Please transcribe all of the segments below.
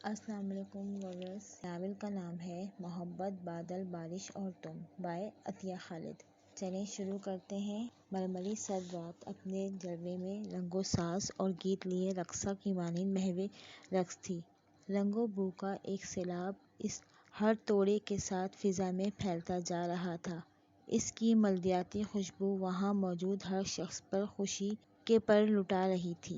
السلام علیکم viewers, novel کا نام ہے محبت بادل بارش اور تم بائے عطیہ خالد۔ چلیں شروع کرتے ہیں۔ ململی سر رات اپنے جلوے میں رنگ و ساز اور گیت لیے رقصہ کی مانند محو رقص تھی۔ رنگ و بو کا ایک سیلاب اس ہر توڑے کے ساتھ فضا میں پھیلتا جا رہا تھا۔ اس کی ملدیاتی خوشبو وہاں موجود ہر شخص پر خوشی کے پر لٹا رہی تھی۔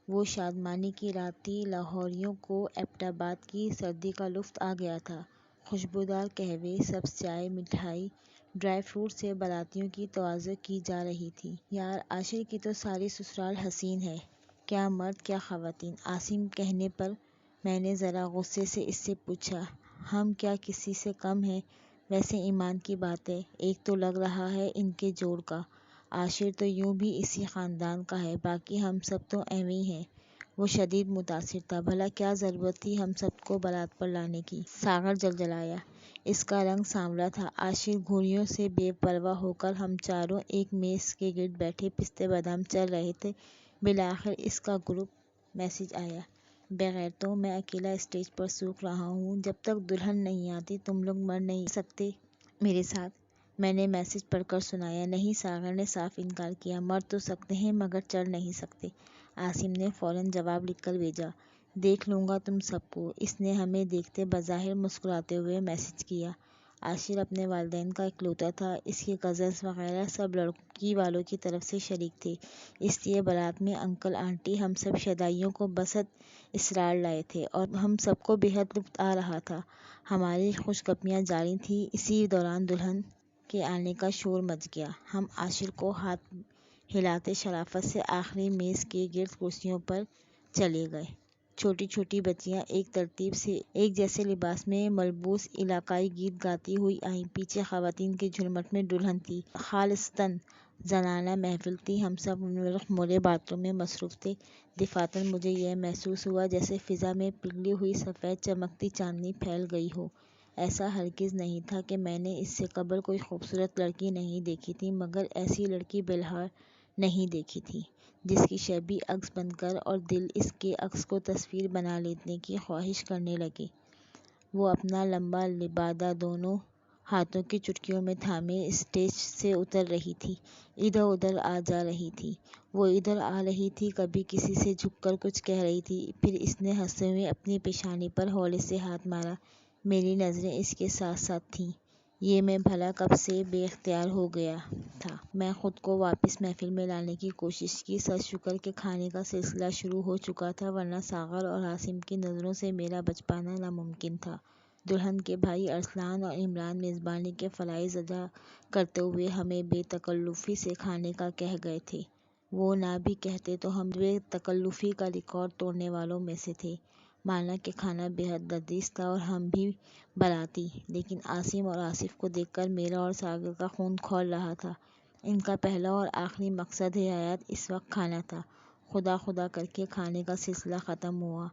وہ شادمانی کی رات تھی۔ لاہوریوں کو ایبٹ آباد کی سردی کا لطف آ گیا تھا۔ خوشبودار قہوے، سبز چائے، مٹھائی، ڈرائی فروٹ سے براتیوں کی توازو کی جا رہی تھی۔ یار عاشر کی تو ساری سسرال حسین ہے، کیا مرد کیا خواتین۔ عاصم کہنے پر میں نے ذرا غصے سے اس سے پوچھا، ہم کیا کسی سے کم ہیں؟ ویسے ایمان کی بات ہے، ایک تو لگ رہا ہے ان کے جوڑ کا۔ عاشر تو یوں بھی اسی خاندان کا ہے، باقی ہم سب تو ایویں ہی ہیں۔ وہ شدید متاثر تھا۔ بھلا کیا ضرورت تھی ہم سب کو بارات پر لانے کی؟ ساغر جلجلایا۔ اس کا رنگ سانولا تھا۔ عاشر گھوڑیوں سے بے پرواہ ہو کر ہم چاروں ایک میز کے گرد بیٹھے پستے بادام چل رہے تھے۔ بالآخر اس کا گروپ میسج آیا، بغیرتوں، میں اکیلا اسٹیج پر سوکھ رہا ہوں، جب تک دلہن نہیں آتی تم لوگ مر نہیں سکتے میرے ساتھ۔ میں نے میسج پڑھ کر سنایا، نہیں، ساغر نے صاف انکار کیا، مر تو سکتے ہیں مگر چڑھ نہیں سکتے۔ عاصم نے فوراً جواب لکھ کر بھیجا، دیکھ لوں گا تم سب کو۔ اس نے ہمیں دیکھتے بظاہر مسکراتے ہوئے میسج کیا۔ عاشر اپنے والدین کا اکلوتا تھا، اس کے کزنز وغیرہ سب لڑکی والوں کی طرف سے شریک تھے، اس لیے بارات میں انکل آنٹی ہم سب شیدائیوں کو بصد اصرار لائے تھے اور ہم سب کو بے حد لطف آ رہا تھا۔ ہماری خوش گپیاں جاری تھیں۔ اسی دوران دلہن کے آنے کا شور مچ گیا۔ ہم عاشر کو ہاتھ ہلاتے شرافت سے آخری میز کے گرد کرسیوں پر چلے گئے۔ چھوٹی چھوٹی بچیاں ایک ترتیب سے ایک جیسے لباس میں ملبوس علاقائی گیت گاتی ہوئی آئیں۔ پیچھے خواتین کے جھرمٹ میں دلہن تھی۔ خالصتاً زنانہ محفل تھی۔ ہم سب ملک مولے باتوں میں مصروف تھے۔ دفعتاً مجھے یہ محسوس ہوا جیسے فضا میں پگھلی ہوئی سفید چمکتی چاندنی پھیل گئی ہو۔ ایسا ہرگز نہیں تھا کہ میں نے اس سے قبل کوئی خوبصورت لڑکی نہیں دیکھی تھی، مگر ایسی لڑکی بالحال نہیں دیکھی تھی جس کی شبیہ عکس بن کر اور دل اس کے عکس کو تصویر بنا لینے کی خواہش کرنے لگے۔ وہ اپنا لمبا لبادہ دونوں ہاتھوں کی چٹکیوں میں تھامے اسٹیج سے اتر رہی تھی، ادھر ادھر آ جا رہی تھی۔ وہ ادھر آ رہی تھی، کبھی کسی سے جھک کر کچھ کہہ رہی تھی، پھر اس نے ہنستے ہوئے اپنی پیشانی پر ہولے سے ہاتھ مارا۔ میری نظریں اس کے ساتھ ساتھ تھیں۔ یہ میں بھلا کب سے بے اختیار ہو گیا تھا۔ میں خود کو واپس محفل میں لانے کی کوشش کی۔ سر شکر کہ کھانے کا سلسلہ شروع ہو چکا تھا، ورنہ ساغر اور عاصم کی نظروں سے میرا بچ پانا ناممکن تھا۔ دلہن کے بھائی ارسلان اور عمران میزبانی کے فرائض ادا کرتے ہوئے ہمیں بے تکلفی سے کھانے کا کہہ گئے تھے۔ وہ نہ بھی کہتے تو ہم بے تکلفی کا ریکارڈ توڑنے والوں میں سے تھے۔ مانا کہ کھانا بے حد لذیذ تھا اور ہم بھی باراتی، لیکن عاصم اور آصف کو دیکھ کر میرا اور ساغر کا خون کھول رہا تھا۔ ان کا پہلا اور آخری مقصد حیات اس وقت کھانا تھا۔ خدا خدا کر کے کھانے کا سلسلہ ختم ہوا۔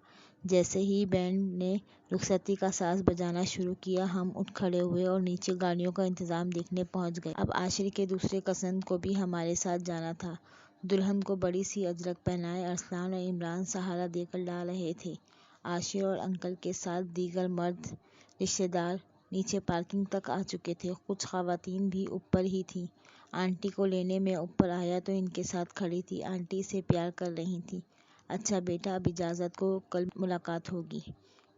جیسے ہی بینڈ نے رخصتی کا ساز بجانا شروع کیا، ہم اٹھ کھڑے ہوئے اور نیچے گاڑیوں کا انتظام دیکھنے پہنچ گئے۔ اب عاشر کے دوسرے کزن کو بھی ہمارے ساتھ جانا تھا۔ دلہن کو بڑی سی اجرک پہنائے ارسلان اور عمران سہارا دے کر لا رہے تھے۔ عاشر اور انکل کے ساتھ دیگر مرد رشتہ دار نیچے پارکنگ تک آ چکے تھے۔ کچھ خواتین بھی اوپر ہی تھیں۔ آنٹی کو لینے میں اوپر آیا تو ان کے ساتھ کھڑی تھی۔ آنٹی اسے پیار کر رہی تھیں۔ اچھا بیٹا، اب اجازت کو، کل ملاقات ہوگی۔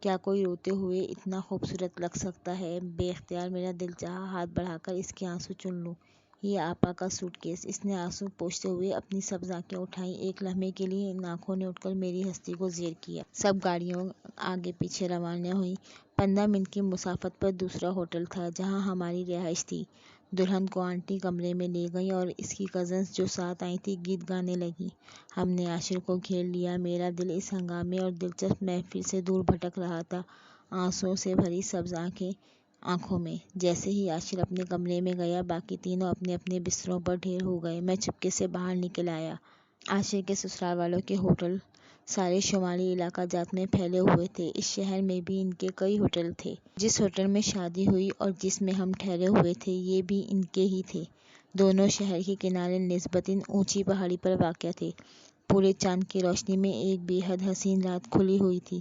کیا کوئی روتے ہوئے اتنا خوبصورت لگ سکتا ہے؟ بے اختیار میرا دل چاہا ہاتھ بڑھا کر اس کے آنسو چن لوں۔ یہ آپا کا سوٹ کیس۔ اس نے آنسو پوچھتے ہوئے اپنی سبز آنکھیں اٹھائیں۔ ایک لمحے کے لیے ان آنکھوں نے اٹھ کر میری ہستی کو زیر کیا۔ سب گاڑیوں آگے پیچھے روانہ ہوئیں۔ 15 منٹ کی مسافت پر دوسرا ہوٹل تھا جہاں ہماری رہائش تھی۔ دلہن کو آنٹی کمرے میں لے گئیں اور اس کی کزنز جو ساتھ آئی تھیں گیت گانے لگیں۔ ہم نے عاشر کو گھیر لیا۔ میرا دل اس ہنگامے اور دلچسپ محفل سے دور بھٹک رہا تھا، آنسوؤں سے بھری سبز آنکھوں میں۔ جیسے ہی عاشر اپنے کمرے میں گیا، باقی تینوں اپنے اپنے بستروں پر ڈھیر ہو گئے۔ میں چپکے سے باہر نکل آیا۔ عاشر کے سسرال والوں کے ہوٹل سارے شمالی علاقہ جات میں پھیلے ہوئے تھے۔ اس شہر میں بھی ان کے کئی ہوٹل تھے۔ جس ہوٹل میں شادی ہوئی اور جس میں ہم ٹھہرے ہوئے تھے، یہ بھی ان کے ہی تھے۔ دونوں شہر کے کنارے نسبتاً اونچی پہاڑی پر واقع تھے۔ پورے چاند کی روشنی میں ایک بے حد حسین رات کھلی ہوئی تھی۔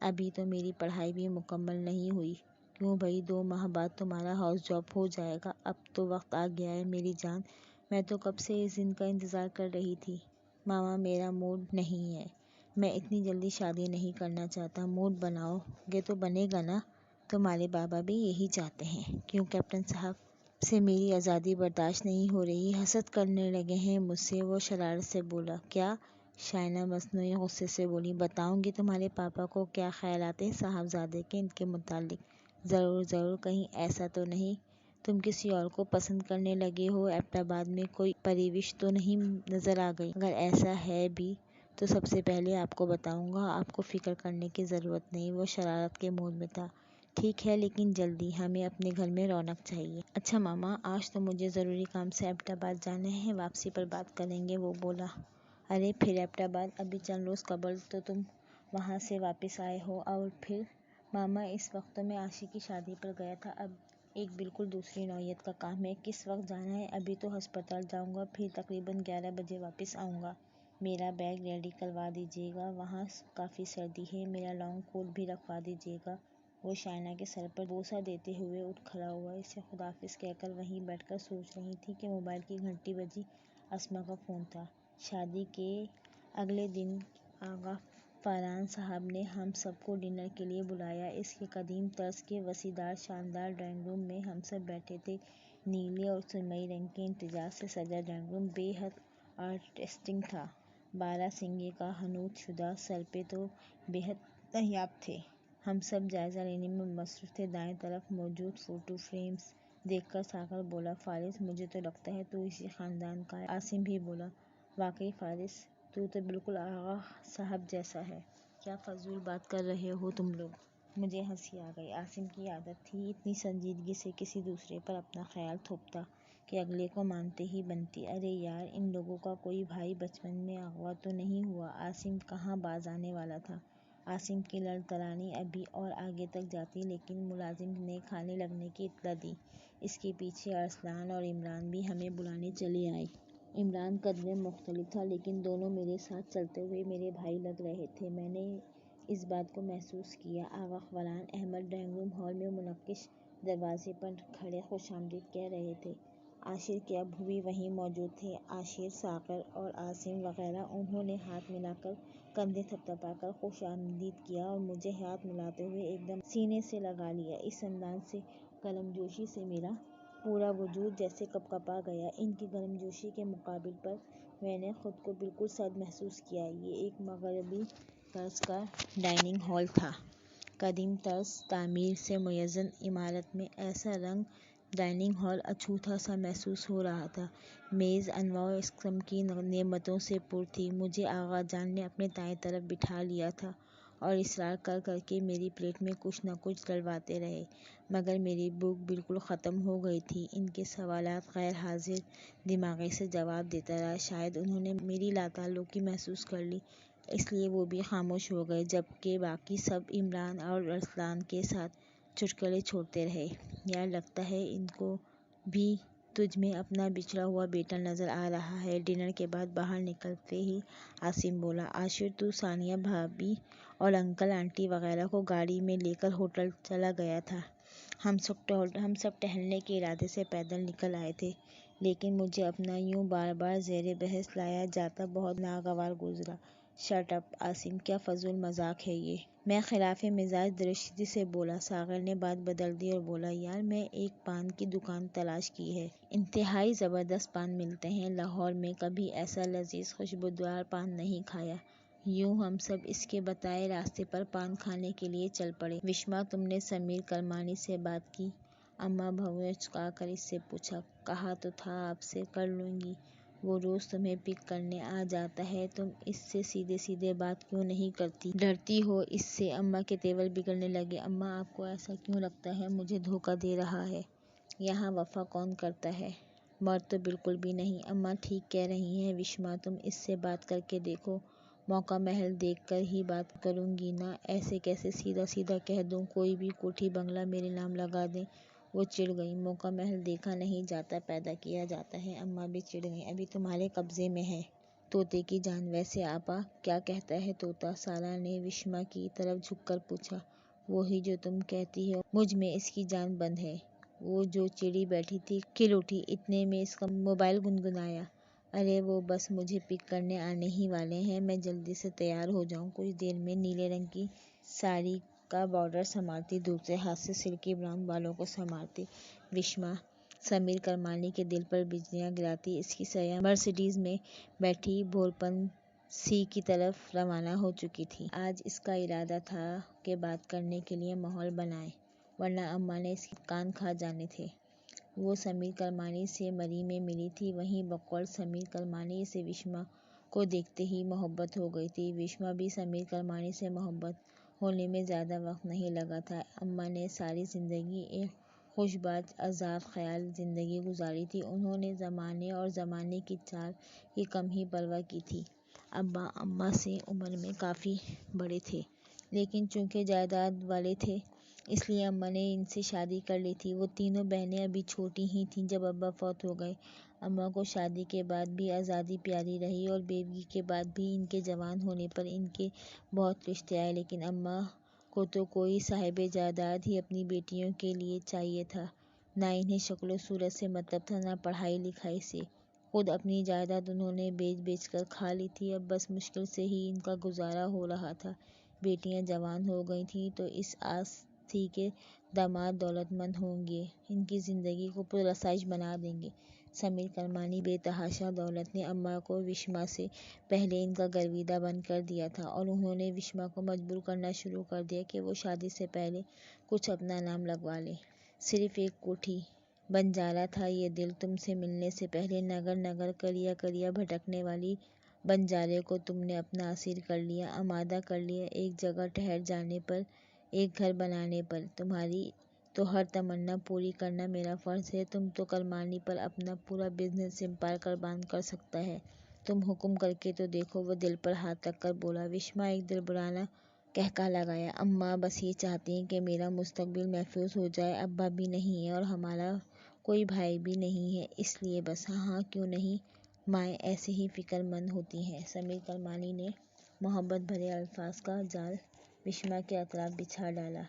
ابھی تو میری پڑھائی بھی مکمل نہیں ہوئی۔ کیوں بھائی، 2 ماہ بعد تمہارا ہاؤس جاب ہو جائے گا۔ اب تو وقت آ گیا ہے میری جان، میں تو کب سے اس دن کا انتظار کر رہی تھی۔ ماما میرا موڈ نہیں ہے، میں اتنی جلدی شادی نہیں کرنا چاہتا۔ موڈ بناؤ گے تو بنے گا نا، تمہارے بابا بھی یہی چاہتے ہیں۔ کیوں کیپٹن صاحب سے میری آزادی برداشت نہیں ہو رہی، حسد کرنے لگے ہیں مجھ سے؟ وہ شرارت سے بولا۔ کیا؟ شائنہ مصنوعی غصے سے بولی۔ بتاؤں گی تمہارے پاپا کو کیا خیالات ہیں صاحبزادے کے ان کے متعلق۔ ضرور، کہیں ایسا تو نہیں تم کسی اور کو پسند کرنے لگے ہو؟ ایبٹ آباد میں کوئی پرورش تو نہیں نظر آ گئی؟ اگر ایسا ہے بھی تو سب سے پہلے آپ کو بتاؤں گا، آپ کو فکر کرنے کی ضرورت نہیں۔ وہ شرارت کے موڈ میں تھا۔ ٹھیک ہے لیکن جلدی، ہمیں اپنے گھر میں رونق چاہیے۔ اچھا ماما، آج تو مجھے ضروری کام سے ایبٹ آباد جانا ہے، واپسی پر بات کریں گے، وہ بولا۔ ارے پھر ایبٹ آباد؟ ابھی چند روز قبل تو تم وہاں سے واپس آئے ہو، اور پھر؟ ماما اس وقت تو میں عاشق کی شادی پر گیا تھا، اب ایک بالکل دوسری نوعیت کا کام ہے۔ کس وقت جانا ہے؟ ابھی تو ہسپتال جاؤں گا، پھر تقریباً 11 بجے واپس آؤں گا۔ میرا بیگ ریڈی کروا دیجیے گا، وہاں کافی سردی ہے، میرا لانگ کوٹ بھی رکھوا دیجیے گا۔ وہ شائنہ کے سر پر بوسہ دیتے ہوئے اٹھ کھڑا ہوا، اسے خداحافظ کہہ کر وہیں بیٹھ کر سوچ رہی تھی کہ موبائل کی گھنٹی بجی۔ اسما کا فون تھا۔ شادی کے اگلے دن آغا فاران صاحب نے ہم سب کو ڈنر کے لیے بلایا۔ اس کے قدیم طرز کے وسیع دار شاندار ڈرائنگ روم میں ہم سب بیٹھے تھے۔ نیلے اور سرمئی رنگ کے امتزاج سے سجا ڈرائنگ روم بے حد آرٹسٹک تھا۔ 12 سنگے کا حنوط شدہ سرپے تو بے حد نایاب تھے۔ ہم سب جائزہ لینے میں مصروف تھے۔ دائیں طرف موجود فوٹو فریمز دیکھ کر ساغر بولا، فارس مجھے تو لگتا ہے تو اسی خاندان کا ہے۔ عاصم بھی بولا، واقعی فارس تو بالکل آغا صاحب جیسا ہے۔ کیا فضول بات کر رہے ہو تم لوگ؟ مجھے ہنسی آ گئی۔ عاصم کی عادت تھی اتنی سنجیدگی سے کسی دوسرے پر اپنا خیال تھوپتا کہ اگلے کو مانتے ہی بنتی۔ ارے یار، ان لوگوں کا کوئی بھائی بچپن میں اغوا تو نہیں ہوا؟ عاصم کہاں باز آنے والا تھا؟ عاصم کی لڑتڑانی ابھی اور آگے تک جاتی، لیکن ملازم نے کھانے لگنے کی اطلاع دی۔ اس کے پیچھے ارسلان اور عمران بھی ہمیں بلانے چلے آئے۔ عمران قد میں مختلف تھا، لیکن دونوں میرے ساتھ چلتے ہوئے میرے بھائی لگ رہے تھے۔ میں نے اس بات کو محسوس کیا۔ Agha Farhan Ahmed drawing room hall میں منقش دروازے پر کھڑے خوش آمدید کہہ رہے تھے۔ عاشر کے ابو بھی وہیں موجود تھے، عاشر، ساغر اور عاصم وغیرہ۔ انہوں نے ہاتھ ملا کر، کندھے تھپتھپا کر خوش آمدید کیا اور مجھے ہاتھ ملاتے ہوئے ایک دم سینے سے لگا لیا۔ اس انداز سے گرمجوشی سے میرا پورا وجود جیسے کپکپا گیا۔ ان کی گرمجوشی کے مقابل پر میں نے خود کو بالکل سرد محسوس کیا۔ یہ ایک مغربی طرز کا ڈائننگ ہال تھا۔ قدیم طرز تعمیر سے مزین عمارت میں ایسا رنگ ڈائننگ ہال اچھوتا سا محسوس ہو رہا تھا۔ میز انواع و اقسام کی نعمتوں سے پر تھی۔ مجھے آغا جان نے اپنے دائیں طرف بٹھا لیا تھا اور اصرار کر کر کے میری پلیٹ میں کچھ نہ کچھ ڈلواتے رہے، مگر میری بھوک بالکل ختم ہو گئی تھی۔ ان کے سوالات غیر حاضر دماغی سے جواب دیتا رہا۔ شاید انہوں نے میری لاتعلقی محسوس کر لی، اس لیے وہ بھی خاموش ہو گئے، جبکہ باقی سب عمران اور ارسلان کے ساتھ چٹکلے چھوڑتے رہے۔ یار، لگتا ہے ان کو بھی تجھ میں اپنا بچھڑا ہوا بیٹا نظر آ رہا ہے۔ ڈنر کے بعد باہر نکلتے ہی عاصم بولا، عاشر تو ثانیہ بھابھی اور انکل آنٹی وغیرہ کو گاڑی میں لے کر ہوٹل چلا گیا تھا۔ ہم سب ٹہلنے کے ارادے سے پیدل نکل آئے تھے، لیکن مجھے اپنا یوں بار بار زیر بحث لایا جاتا بہت ناگوار گزرا۔ شٹ اپ عاصم، کیا فضول مذاق ہے یہ؟ میں خلاف مزاج درشتی سے بولا۔ ساغر نے بات بدل دی اور بولا، یار میں ایک پان کی دکان تلاش کی ہے، انتہائی زبردست پان ملتے ہیں لاہور میں، کبھی ایسا لذیذ خوشبودار پان نہیں کھایا۔ یوں ہم سب اس کے بتائے راستے پر پان کھانے کے لیے چل پڑے۔ وشما، تم نے سمیر کرمانی سے بات کی؟ اماں بہو نے چکا کر اس سے پوچھا۔ کہا تو تھا آپ سے کر لوں گی، وہ روز تمہیں پک کرنے آ جاتا ہے، تم اس سے سیدھے سیدھے بات کیوں نہیں کرتی؟ ڈرتی ہو اس سے؟ اماں کے تیور بگڑنے لگے۔ اماں، آپ کو ایسا کیوں لگتا ہے مجھے دھوکہ دے رہا ہے؟ یہاں وفا کون کرتا ہے؟ مرد تو بالکل بھی نہیں۔ اماں ٹھیک کہہ رہی ہیں۔ وشما، تم اس سے بات کر کے دیکھو۔ موقع محل دیکھ کر ہی بات کروں گی نا، ایسے کیسے سیدھا سیدھا کہہ دوں کوئی بھی کوٹھی بنگلہ میرے نام لگا دیں؟ وہ چڑ گئی۔ موقع محل دیکھا نہیں جاتا، پیدا کیا جاتا ہے۔ اماں بھی چڑ گئیں۔ ابھی تمہارے قبضے میں ہے۔ طوطے کی جان۔ ویسے آپا کیا کہتا ہے طوطا؟ سارا نے وشما کی طرف جھک کر پوچھا۔ وہی جو تم کہتی ہو، مجھ میں اس کی جان بند ہے۔ وہ جو چڑی بیٹھی تھی کھل اٹھی، اتنے میں اس کا موبائل گنگنایا۔ ارے وہ بس مجھے پک کرنے آنے ہی والے ہیں، میں جلدی سے تیار ہو جاؤں۔ کچھ دیر میں نیلے رنگ کی ساڑی کا بارڈر سنبھالتی، دوسرے ہاتھ سے سلکی براؤن بالوں کو سنبھالتی وشما سمیر کرمانی کے دل پر بجلیاں گراتی اس کی سیاح مرسیڈیز میں بیٹھی بھورپن سی کی طرف روانہ ہو چکی تھی۔ آج اس کا ارادہ تھا کہ بات کرنے کے لیے ماحول بنائے، ورنہ اماں نے اس کے کان کھا جانے تھے۔ وہ سمیر کرمانی سے مری میں ملی تھی، وہیں بقول سمیر کرمانی سے وشما کو دیکھتے ہی محبت ہو گئی تھی۔ وشما بھی سمیر کرمانی سے محبت ہونے میں زیادہ وقت نہیں لگا تھا۔ اماں نے ساری زندگی ایک خوش باد عذاب خیال زندگی گزاری تھی۔ انہوں نے زمانے اور زمانے کی چال کی کم ہی پرواہ کی تھی۔ ابا اماں سے عمر میں کافی بڑے تھے، لیکن چونکہ جائیداد والے تھے اس لیے اماں نے ان سے شادی کر لی تھی۔ وہ تینوں بہنیں ابھی چھوٹی ہی تھیں جب ابا فوت ہو گئے۔ اماں کو شادی کے بعد بھی آزادی پیاری رہی اور بیوی کے بعد بھی ان کے جوان ہونے پر ان کے بہت رشتے آئے، لیکن اماں کو تو کوئی صاحب جائیداد ہی اپنی بیٹیوں کے لیے چاہیے تھا۔ نہ انہیں شکل و صورت سے مطلب تھا، نہ پڑھائی لکھائی سے۔ خود اپنی جائیداد انہوں نے بیچ بیچ کر کھا لی تھی، اب بس مشکل سے ہی ان کا گزارا ہو رہا تھا۔ بیٹیاں جوان ہو گئی تھیں تو اس آس تھی کہ داماد دولت مند ہوں گے، ان کی زندگی کو پرآسائش بنا دیں گے۔ سمیر کرمانی بے تحاشا دولت نے اماں کو وشما سے پہلے ان کا گرویدہ بند کر دیا تھا، اور انہوں نے وشما کو مجبور کرنا شروع کر دیا کہ وہ شادی سے پہلے کچھ اپنا نام لگوا لے۔ صرف ایک کوٹھی بنجارا تھا یہ دل، تم سے ملنے سے پہلے نگر نگر کریا کریا بھٹکنے والی بنجارے کو تم نے اپنا اسیر کر لیا، آمادہ کر لیا ایک جگہ ٹھہر جانے پر، ایک گھر بنانے پر۔ تمہاری تو ہر تمنا پوری کرنا میرا فرض ہے۔ تم تو کرمانی پر اپنا پورا بزنس امپائر قربان کر سکتا ہے، تم حکم کر کے تو دیکھو۔ وہ دل پر ہاتھ رکھ کر بولا۔ وشما ایک دلبرانہ قہقہہ لگایا۔ اماں بس یہ چاہتی ہیں کہ میرا مستقبل محفوظ ہو جائے، ابا بھی نہیں ہے اور ہمارا کوئی بھائی بھی نہیں ہے، اس لیے بس۔ ہاں ہاں کیوں نہیں، مائیں ایسے ہی فکر مند ہوتی ہیں۔ سمیر کرمانی نے محبت بھرے الفاظ کا جال وشما کے اطراف بچھا ڈالا،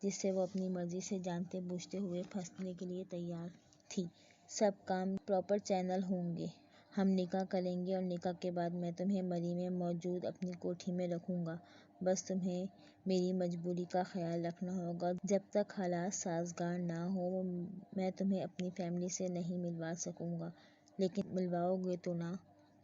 جس سے وہ اپنی مرضی سے جانتے بوجھتے ہوئے پھنسنے کے لیے تیار تھی۔ سب کام پراپر چینل ہوں گے، ہم نکاح کریں گے اور نکاح کے بعد میں تمہیں مری میں موجود اپنی کوٹھی میں رکھوں گا۔ بس تمہیں میری مجبوری کا خیال رکھنا ہوگا، جب تک حالات سازگار نہ ہوں میں تمہیں اپنی فیملی سے نہیں ملوا سکوں گا۔ لیکن ملواؤ گے تو نا؟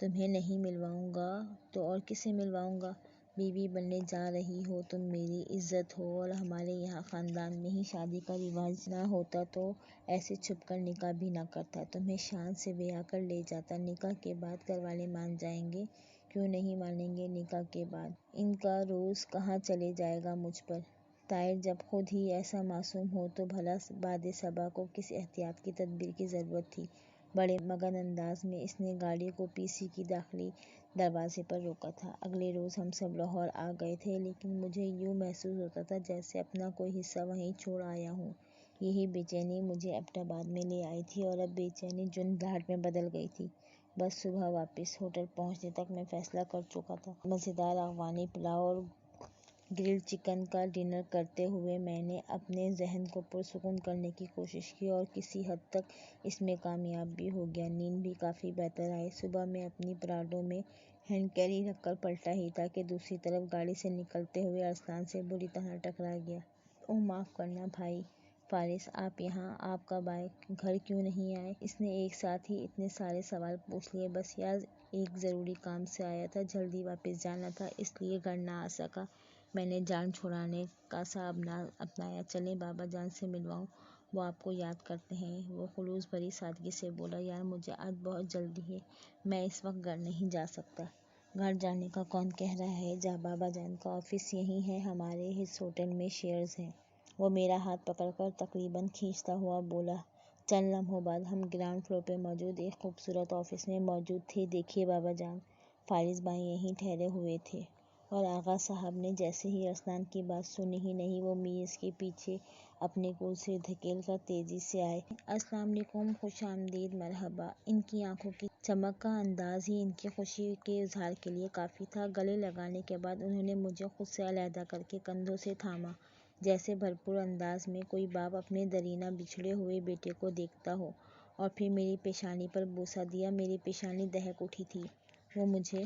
تمہیں نہیں ملواؤں گا تو اور کسے ملواؤں گا؟ بیوی بننے جا رہی ہو تم، میری عزت ہو، اور ہمارے یہاں خاندان میں ہی شادی کا رواج نہ ہوتا تو ایسے چھپ کر نکاح بھی نہ کرتا، تمہیں شان سے بیاہ کر لے جاتا۔ نکاح کے بعد گھر والے مان جائیں گے؟ کیوں نہیں مانیں گے؟ نکاح کے بعد ان کا روز کہاں چلے جائے گا مجھ پر؟ طاہر جب خود ہی ایسا معصوم ہو تو بھلا باد صبا کو کس احتیاط کی تدبیر کی ضرورت تھی؟ بڑے مگن انداز میں اس نے گاڑی کو پی سی کی داخلی دروازے پر روکا تھا۔ اگلے روز ہم سب لاہور آ گئے تھے، لیکن مجھے یوں محسوس ہوتا تھا جیسے اپنا کوئی حصہ وہیں چھوڑ آیا ہوں۔ یہی بے چینی مجھے ایبٹ آباد میں لے آئی تھی، اور اب بے چینی جھنجھلاہٹ میں بدل گئی تھی۔ بس صبح واپس ہوٹل پہنچنے تک میں فیصلہ کر چکا تھا۔ مزیدار افغانی پلاؤ اور گرلڈ چکن کا ڈنر کرتے ہوئے میں نے اپنے ذہن کو پرسکون کرنے کی کوشش کی، اور کسی حد تک اس میں کامیاب بھی ہو گیا۔ نیند بھی کافی بہتر آئی۔ صبح میں اپنی پراڈو میں ہینڈ کیری رکھ کر پلٹا ہی تھا کہ دوسری طرف گاڑی سے نکلتے ہوئے ارسلان سے بری طرح ٹکرا گیا۔ اوہ معاف کرنا بھائی فارس، آپ یہاں، آپ کب آئے، گھر کیوں نہیں آئے؟ اس نے ایک ساتھ ہی اتنے سارے سوال پوچھ لیے۔ بس یار ایک ضروری کام سے آیا تھا، جلدی واپس جانا تھا، اس لیے گھر نہ آ سکا۔ میں نے جان چھڑانے کا سا اپنایا۔ چلیں بابا جان سے ملواؤں، وہ آپ کو یاد کرتے ہیں۔ وہ خلوص بھری سادگی سے بولا۔ یار مجھے آج بہت جلدی ہے، میں اس وقت گھر نہیں جا سکتا۔ گھر جانے کا کون کہہ رہا ہے؟ جا، بابا جان کا آفس یہیں ہے، ہمارے ہس ہوٹل میں شیئرز ہیں۔ وہ میرا ہاتھ پکڑ کر تقریباً کھینچتا ہوا بولا۔ چند لمحوں بعد ہم گراؤنڈ فلور پہ موجود ایک خوبصورت آفس میں موجود تھے۔ دیکھیے بابا جان، فارس بھائی یہیں ٹھہرے ہوئے تھے، اور آغا صاحب نے جیسے ہی ارسلان کی بات سنی ہی نہیں، وہ میز کے پیچھے اپنے کرسی دھکیل کر تیزی سے آئے۔ السلام علیکم، خوش آمدید، مرحبا۔ ان کی آنکھوں کی چمک کا انداز ہی ان کی خوشی کے اظہار کے لیے کافی تھا۔ گلے لگانے کے بعد انہوں نے مجھے خود سے علیحدہ کر کے کندھوں سے تھاما، جیسے بھرپور انداز میں کوئی باپ اپنے دیرینہ بچھڑے ہوئے بیٹے کو دیکھتا ہو، اور پھر میری پیشانی پر بوسہ دیا۔ میری پیشانی دہک اٹھی تھی۔ وہ مجھے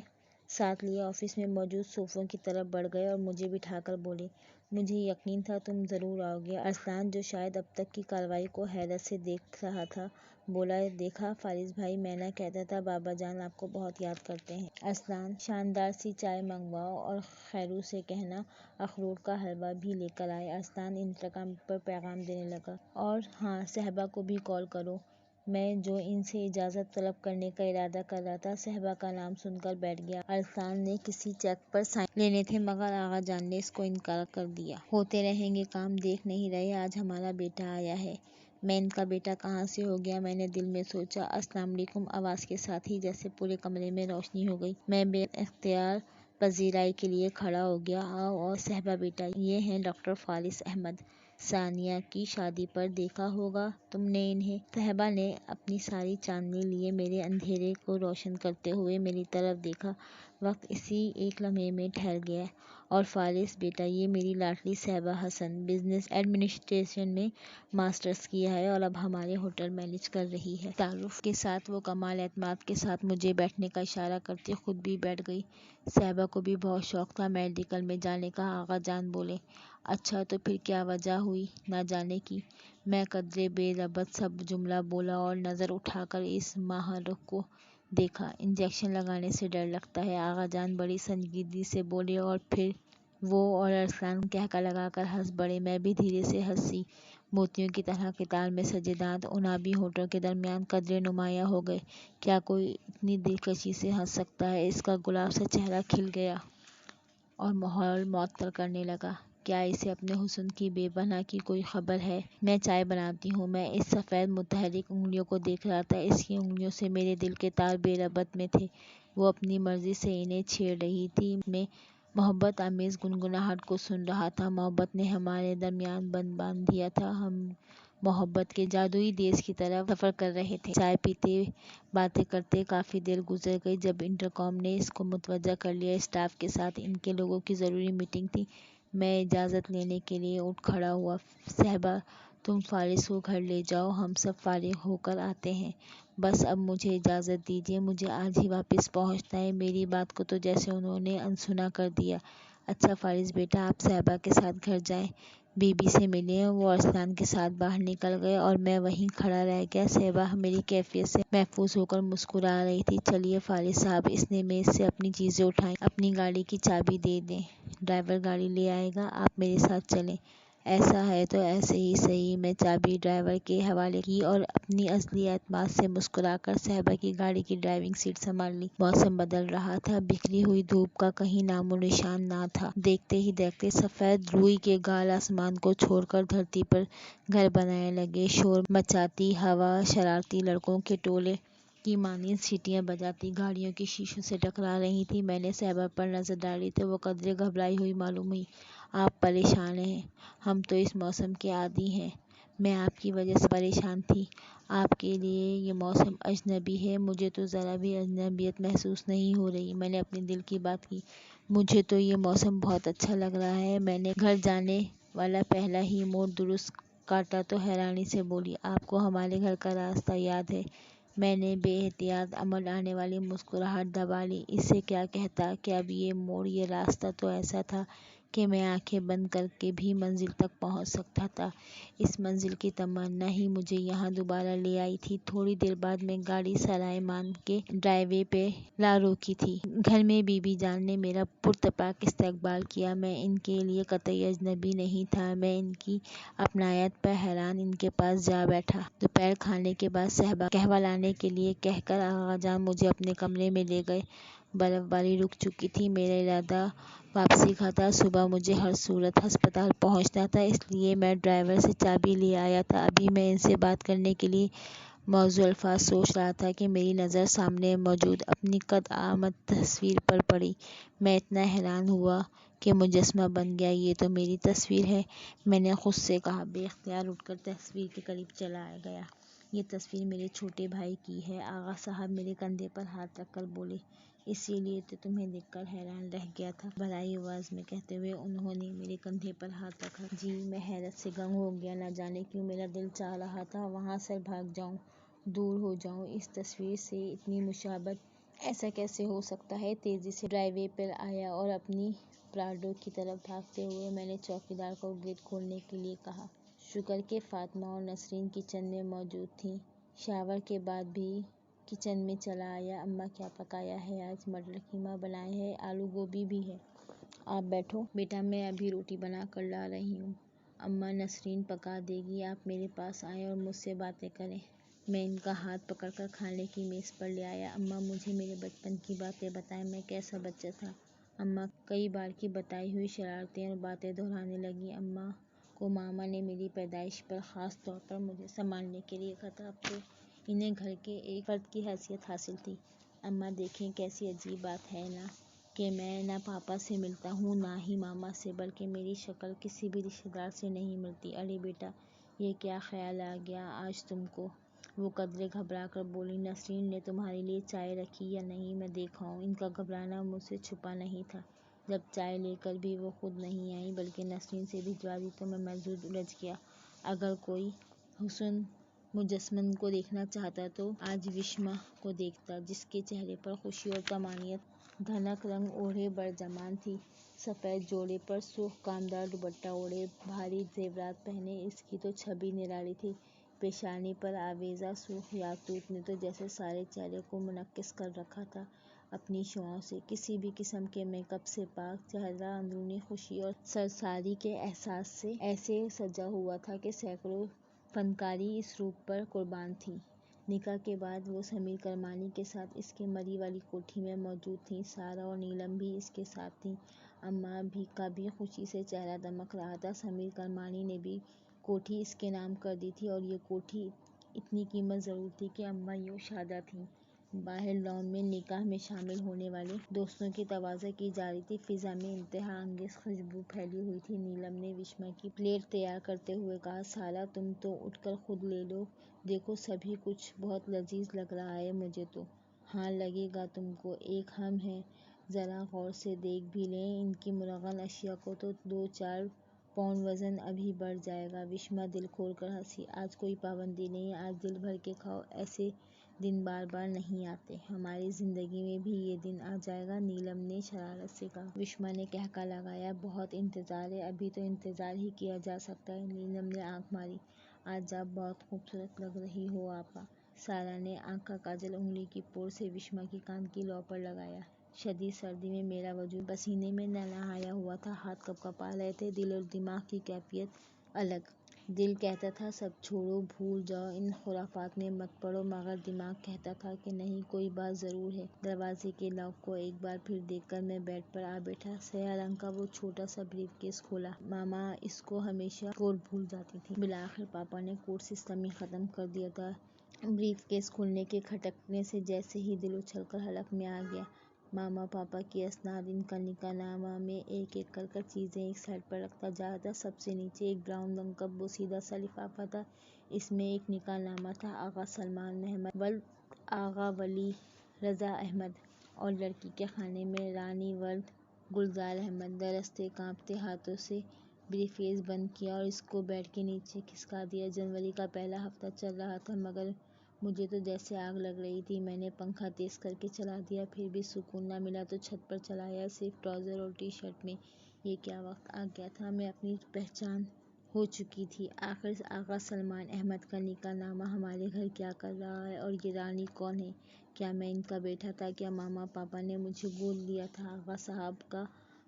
ساتھ لیے آفس میں موجود صوفوں کی طرف بڑھ گئے اور مجھے بٹھا کر بولے، مجھے یقین تھا تم ضرور آؤ گے۔ ارسلان، جو شاید اب تک کی کارروائی کو حیرت سے دیکھ رہا تھا، بولا، دیکھا فارس بھائی، میں نہ کہتا تھا بابا جان آپ کو بہت یاد کرتے ہیں۔ ارسلان، شاندار سی چائے منگواؤ اور خیرو سے کہنا اخروٹ کا حلوہ بھی لے کر آئے۔ ارسلان انٹرکام پر پیغام دینے لگا، اور ہاں، صہبا کو بھی کال کرو۔ میں جو ان سے اجازت طلب کرنے کا ارادہ کر رہا تھا، صہبا کا نام سن کر بیٹھ گیا۔ ارسلان نے کسی چیک پر سائن لینے تھے، مگر آغا جان نے اس کو انکار کر دیا۔ ہوتے رہیں گے کام، دیکھ نہیں رہے، آج ہمارا بیٹا آیا ہے۔ میں ان کا بیٹا کہاں سے ہو گیا، میں نے دل میں سوچا۔ السلام علیکم آواز کے ساتھ ہی جیسے پورے کمرے میں روشنی ہو گئی۔ میں بے اختیار پذیرائی کے لیے کھڑا ہو گیا۔ آؤ صہبا بیٹا، یہ ہیں ڈاکٹر فارس احمد۔ ثانیہ کی شادی پر دیکھا ہوگا تم نے انہیں۔ صہبا نے اپنی ساری چاندنی لیے میرے اندھیرے کو روشن کرتے ہوئے میری طرف دیکھا۔ وقت اسی ایک لمحے میں ٹھہر گیا۔ اور فارس بیٹا، یہ میری لاڈلی صہبا حسن، بزنس ایڈمنسٹریشن میں ماسٹرز کیا ہے اور اب ہمارے ہوٹل مینیج کر رہی ہے۔ تعارف کے ساتھ وہ کمال اعتماد کے ساتھ مجھے بیٹھنے کا اشارہ کرتی خود بھی بیٹھ گئی۔ صہبا کو بھی بہت شوق تھا میڈیکل میں جانے کا۔ آغا جان بولے، اچھا تو پھر کیا وجہ ہوئی نہ جانے کی؟ میں قدرے بے ربط سب جملہ بولا اور نظر اٹھا کر اس مہارخ کو دیکھا۔ انجیکشن لگانے سے ڈر لگتا ہے، آغا جان بڑی سنجیدگی سے بولے، اور پھر وہ اور ارسلان قہقہ لگا کر ہنس پڑے۔ میں بھی دھیرے سے ہنسی۔ موتیوں کی طرح قطار میں سجے دانت ان آبی ہونٹوں کے درمیان قدرے نمایاں ہو گئے۔ کیا کوئی اتنی دلکشی سے ہنس سکتا ہے؟ اس کا گلاب سا چہرہ کھل گیا اور ماحول معطر کرنے لگا۔ کیا اسے اپنے حسن کی بے پناہی کی کوئی خبر ہے؟ میں چائے بناتی ہوں۔ میں اس سفید متحرک انگلیوں کو دیکھ رہا تھا۔ اس کی انگلیوں سے میرے دل کے تار بے ربط میں تھے۔ وہ اپنی مرضی سے انہیں چھیڑ رہی تھی۔ میں محبت آمیز گنگناہٹ کو سن رہا تھا۔ محبت نے ہمارے درمیان بند باندھ دیا تھا۔ ہم محبت کے جادوئی دیس کی طرف سفر کر رہے تھے۔ چائے پیتے باتیں کرتے کافی دیر گزر گئی۔ جب انٹرکام نے اس کو متوجہ کر لیا اسٹاف کے ساتھ ان کے لوگوں کی ضروری میٹنگ تھی، میں اجازت لینے کے لیے اٹھ کھڑا ہوا۔ صہبا، تم فارس کو گھر لے جاؤ، ہم سب فارغ ہو کر آتے ہیں۔ بس اب مجھے اجازت دیجیے، مجھے آج ہی واپس پہنچنا ہے۔ میری بات کو تو جیسے انہوں نے انسنا کر دیا۔ اچھا فارس بیٹا، آپ صہبا کے ساتھ گھر جائیں، بی بی سے ملیں۔ وہ ارسلان کے ساتھ باہر نکل گئے اور میں وہیں کھڑا رہ گیا۔ صہبا میری کیفیت سے محظوظ ہو کر مسکرا رہی تھی۔ چلیے فارس صاحب، اس نے میز سے اپنی چیزیں اٹھائیں، اپنی گاڑی کی چابی دے دیں، ڈرائیور گاڑی لے آئے گا، آپ میرے ساتھ چلیں۔ ایسا ہے تو ایسے ہی صحیح۔ میں چابی ڈرائیور کے حوالے کی اور اپنی ازلی اعتماد سے مسکرا کر صہبا کی گاڑی کی ڈرائیونگ سیٹ سنبھال لی۔ موسم بدل رہا تھا، بکھری ہوئی دھوپ کا کہیں نام و نشان نہ تھا۔ دیکھتے ہی دیکھتے سفید روئی کے گال آسمان کو چھوڑ کر دھرتی پر گھر بنانے لگے۔ شور مچاتی ہوا شرارتی لڑکوں کے ٹولے کی مانند سیٹیاں بجاتی گاڑیوں کے شیشوں سے ٹکرا رہی تھی۔ میں نے صہبا پر نظر ڈالی تو وہ قدرے گھبرائی ہوئی معلوم ہوئی۔ آپ پریشان ہیں؟ ہم تو اس موسم کے عادی ہیں۔ میں آپ کی وجہ سے پریشان تھی۔ آپ کے لیے یہ موسم اجنبی ہے، مجھے تو ذرا بھی اجنبیت محسوس نہیں ہو رہی۔ میں نے اپنے دل کی بات کی۔ مجھے تو یہ موسم بہت اچھا لگ رہا ہے۔ میں نے گھر جانے والا پہلا ہی موڑ درست کاٹا تو حیرانی سے بولی، آپ کو ہمارے گھر کا راستہ یاد ہے؟ میں نے بے احتیاط عمل آنے والی مسکراہٹ دبا لی۔ اسے کیا کہتا کہ اب یہ موڑ، یہ راستہ تو ایسا تھا کہ میں آنکھیں بند کر کے بھی منزل تک پہنچ سکتا تھا۔ اس منزل کی تمنا ہی مجھے یہاں دوبارہ لے آئی تھی۔ تھوڑی دیر بعد میں گاڑی سرائے مان کے ڈرائی وے پہ لا روکی تھی۔ گھر میں بی بی جان نے میرا پرتپاک استقبال کیا۔ میں ان کے لیے قطعی اجنبی نہیں تھا۔ میں ان کی اپنائیت پر حیران ان کے پاس جا بیٹھا۔ دوپہر کھانے کے بعد صہبا قہوہ لانے کے لیے کہہ کر آغا جان مجھے اپنے کمرے میں لے گئے۔ برف باری رک چکی تھی۔ میرا ارادہ واپسی کا تھا۔ صبح مجھے ہر صورت ہسپتال پہنچنا تھا، اس لیے میں ڈرائیور سے چابی لے آیا تھا۔ ابھی میں ان سے بات کرنے کے لیے موضوع الفاظ سوچ رہا تھا کہ میری نظر سامنے موجود اپنی قد آمد تصویر پر پڑی۔ میں اتنا حیران ہوا کہ مجسمہ بن گیا۔ یہ تو میری تصویر ہے، میں نے خود سے کہا۔ بے اختیار اٹھ کر تصویر کے قریب چلا گیا۔ یہ تصویر میرے چھوٹے بھائی کی ہے۔ آغا صاحب میرے کندھے پر ہاتھ رکھ کر بولے، اسی لیے تو تمہیں دیکھ کر حیران رہ گیا تھا، بھرائی آواز میں کہتے ہوئے انہوں نے میرے کندھے پر ہاتھ رکھا۔ جی، میں حیرت سے گنگ ہو گیا۔ نہ جانے کیوں میرا دل چاہ رہا تھا وہاں سے بھاگ جاؤں، دور ہو جاؤں۔ اس تصویر سے اتنی مشابہت، ایسا کیسے ہو سکتا ہے؟ تیزی سے ڈرائیو وے پر آیا اور اپنی پراڈو کی طرف بھاگتے ہوئے میں نے چوکیدار کو گیٹ کھولنے کے لیے کہا۔ شکر کہ فاطمہ اور نسرین کچن میں موجود تھیں۔ شاور کے بعد بھی کچن میں چلا آیا۔ اماں کیا پکایا ہے آج؟ مٹر قیمہ بنایا ہے، آلو گوبھی بھی ہے۔ آپ بیٹھو بیٹا، میں ابھی روٹی بنا کر لا رہی ہوں۔ اماں نسرین پکا دے گی، آپ میرے پاس آئیں اور مجھ سے باتیں کریں۔ میں ان کا ہاتھ پکڑ کر کھانے کی میز پر لے آیا۔ اماں مجھے میرے بچپن کی باتیں بتائیں، میں کیسا بچہ تھا؟ اماں کئی بار کی بتائی ہوئی شرارتیں اور باتیں دہرانے لگیں۔ اماں کو ماما نے میری پیدائش پر خاص طور پر مجھے سنبھالنے کے لیے کہا تھا، اب تو انہیں گھر کے ایک فرد کی حیثیت حاصل تھی۔ اماں دیکھیں کیسی عجیب بات ہے نا کہ میں نہ پاپا سے ملتا ہوں نہ ہی ماما سے، بلکہ میری شکل کسی بھی رشتہ دار سے نہیں ملتی۔ ارے بیٹا، یہ کیا خیال آ گیا آج تم کو؟ وہ قدرے گھبرا کر بولی۔ نسرین نے تمہارے لیے چائے رکھی یا نہیں میں دیکھ آؤں؟ ان کا گھبرانا مجھ سے چھپا نہیں تھا۔ جب چائے لے کر بھی وہ خود نہیں آئیں بلکہ نسرین سے بھجوا دی تو میں محض الجھ گیا۔ اگر کوئی حسن مجسمن کو دیکھنا چاہتا تو آج وشما کو دیکھتا، جس کے چہرے پر خوشی اور طمانینت دھنک رنگ اوڑھے برجمان تھی۔ سفید جوڑے پر سرخ کامدار دوپٹہ اوڑھے، بھاری زیورات پہنے، اس کی تو چھبی نرالی تھی۔ پیشانی پر آویزاں سرخ یاقوت نے تو جیسے سارے چہرے کو منعکس کر رکھا تھا اپنی شعاعوں سے۔ کسی بھی قسم کے میک اپ سے پاک چہرہ اندرونی خوشی اور سرساری کے احساس سے ایسے سجا ہوا تھا کہ سینکڑوں فنکاری اس روپ پر قربان تھیں۔ نکاح کے بعد وہ سمیر کرمانی کے ساتھ اس کے مری والی کوٹھی میں موجود تھیں۔ سارا اور نیلم بھی اس کے ساتھ تھیں۔ اماں کا بھی خوشی سے چہرہ دمک رہا تھا۔ سمیر کرمانی نے بھی کوٹھی اس کے نام کر دی تھی اور یہ کوٹھی اتنی قیمتی ضرور تھی کہ اماں یوں شادہ تھیں۔ باہر لان میں نکاح میں شامل ہونے والے دوستوں کی تواضع کی جا رہی تھی۔ فضا میں انتہا انگیز خوشبو پھیلی ہوئی تھی۔ نیلم نے وشما کی پلیٹ تیار کرتے ہوئے کہا، سارا تم تو اٹھ کر خود لے لو، دیکھو سبھی کچھ بہت لذیذ لگ رہا ہے مجھے تو۔ ہاں لگے گا تم کو، ایک ہم ہیں، ذرا غور سے دیکھ بھی لیں ان کی مرغن اشیاء کو تو 2-4 پاؤنڈ وزن ابھی بڑھ جائے گا۔ وشما دل کھول کر ہنسی۔ آج کوئی پابندی نہیں، آج دل بھر کے کھاؤ، ایسے دن بار بار نہیں آتے، ہماری زندگی میں بھی یہ دن آ جائے گا، نیلم نے شرارت سے کہا۔ وشما نے قہقہہ لگایا، بہت انتظار ہے، ابھی تو انتظار ہی کیا جا سکتا ہے۔ نیلم نے آنکھ ماری، آج آپ بہت خوبصورت لگ رہی ہو آپا۔ سارا نے آنکھ کا کاجل انگلی کی پور سے وشما کی کان کی لو پر لگایا۔ شدید سردی میں میرا وجود پسینے میں نہایا ہوا تھا، ہاتھ کپکپا رہے تھے۔ دل اور دماغ کی کیفیت الگ۔ دل کہتا تھا سب چھوڑو، بھول جاؤ، ان خرافات میں مت پڑو، مگر دماغ کہتا تھا کہ نہیں، کوئی بات ضرور ہے۔ دروازے کے لاک کو ایک بار پھر دیکھ کر میں بیڈ پر آ بیٹھا۔ سیاہ رنگ کا وہ چھوٹا سا بریف کیس کھولا۔ ماما اس کو ہمیشہ کوڈ بھول جاتی تھیں۔ بالآخر پاپا نے کوڈ سسٹم ہی ختم کر دیا تھا۔ بریف کیس کھلنے کے کھٹکنے سے جیسے ہی دل اچھل کر حلق میں آ گیا۔ ماما پاپا کی اسناد، ان کا نکاح نامہ، میں ایک ایک کر چیزیں ایک سائیڈ پر رکھتا جا رہا تھا۔ سب سے نیچے ایک براؤن رنگ کا بوسیدہ سا لفافہ تھا۔ اس میں ایک نکاح نامہ تھا، آغا سلمان محمد ولد آغا ولی رضا احمد، اور لڑکی کے خانے میں رانی ولد گلزار احمد۔ درستے کانپتے ہاتھوں سے بریف کیس بند کیا اور اس کو بیڈ کے نیچے کھسکا دیا۔ جنوری کا پہلا ہفتہ چل رہا تھا مگر مجھے تو جیسے آگ لگ رہی تھی۔ میں نے پنکھا تیز کر کے چلا دیا، پھر بھی سکون نہ ملا تو چھت پر چلا آیا، صرف ٹراؤزر اور ٹی شرٹ میں۔ یہ کیا وقت آ گیا تھا، میں اپنی پہچان ہو چکی تھی۔ آخر آغا سلمان احمد کا نکاح نامہ ہمارے گھر کیا کر رہا ہے، اور یہ رانی کون ہے؟ کیا میں ان کا بیٹا تھا؟ کیا ماما پاپا نے مجھے گود لیا تھا؟ آغا صاحب کا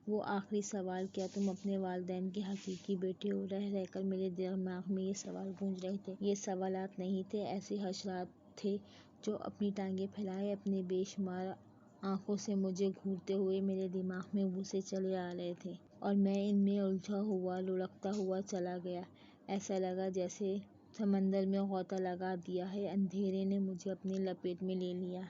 وہ آخری سوال، کیا تم اپنے والدین کے حقیقی بیٹے ہو؟ رہ رہ کر میرے دماغ میں یہ سوال گونج رہے تھے۔ یہ سوالات نہیں تھے، ایسے حشرات تھے جو اپنی ٹانگیں پھیلائے اپنے بے شمار آنکھوں سے مجھے گھورتے ہوئے میرے دماغ میں گھسے چلے آ رہے تھے، اور میں ان میں الجھا ہوا لڑکتا ہوا چلا گیا۔ ایسا لگا جیسے سمندر میں غوطہ لگا دیا ہے، اندھیرے نے مجھے اپنی لپیٹ میں لے لیا